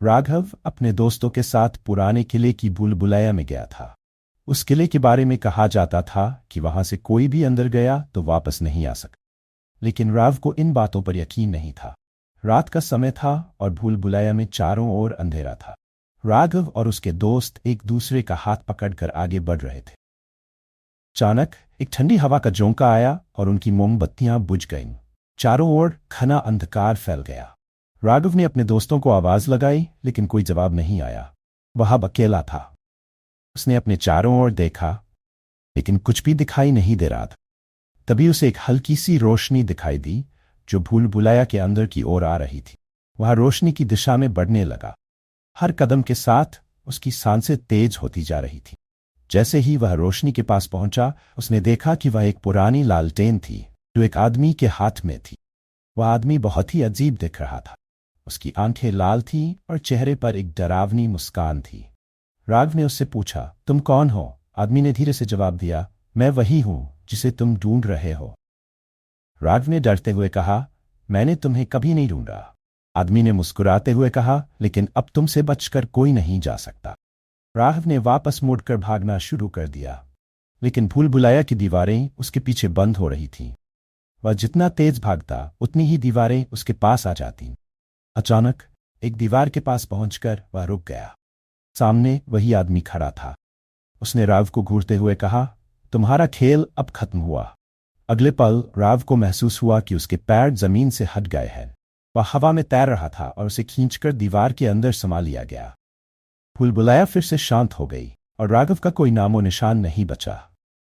राघव अपने दोस्तों के साथ पुराने किले की भूल-भुलैया में गया था। उस किले के बारे में कहा जाता था कि वहां से कोई भी अंदर गया तो वापस नहीं आ सकता। लेकिन राव को इन बातों पर यकीन नहीं था। रात का समय था और भूल-भुलैया में चारों ओर अंधेरा था। राघव और उसके दोस्त एक दूसरे का हाथ पकड़कर आगे बढ़ रहे थे। अचानक एक ठंडी हवा का झोंका आया और उनकी मोमबत्तियां बुझ गईं। चारों ओर घना अंधकार फैल गया। राघव ने अपने दोस्तों को आवाज लगाई, लेकिन कोई जवाब नहीं आया। वह अब अकेला था। उसने अपने चारों ओर देखा, लेकिन कुछ भी दिखाई नहीं दे रहा था। तभी उसे एक हल्की सी रोशनी दिखाई दी जो भूल-भुलैया के अंदर की ओर आ रही थी। वह रोशनी की दिशा में बढ़ने लगा। हर कदम के साथ उसकी सांसें तेज होती जा रही थी। जैसे ही वह रोशनी के पास पहुंचा, उसने देखा कि वह एक पुरानी लालटेन थी जो एक आदमी के हाथ में थी। वह आदमी बहुत ही अजीब दिख रहा था। उसकी आंखें लाल थीं और चेहरे पर एक डरावनी मुस्कान थी। राघव ने उससे पूछा, तुम कौन हो? आदमी ने धीरे से जवाब दिया, मैं वही हूं जिसे तुम ढूंढ रहे हो। राघव ने डरते हुए कहा, मैंने तुम्हें कभी नहीं ढूंढा। आदमी ने मुस्कुराते हुए कहा, लेकिन अब तुमसे बचकर कोई नहीं जा सकता। राघव ने वापस मुड़कर भागना शुरू कर दिया, लेकिन भूल-भुलैया की दीवारें उसके पीछे बंद हो रही थीं। वह जितना तेज भागता, उतनी ही दीवारें उसके पास आ जातीं। अचानक एक दीवार के पास पहुंचकर वह रुक गया। सामने वही आदमी खड़ा था। उसने राव को घूरते हुए कहा, तुम्हारा खेल अब खत्म हुआ। अगले पल राव को महसूस हुआ कि उसके पैर जमीन से हट गए हैं। वह हवा में तैर रहा था और उसे खींचकर दीवार के अंदर समा लिया गया। भूल-भुलैया फिर से शांत हो गई और राघव का कोई नामो निशान नहीं बचा।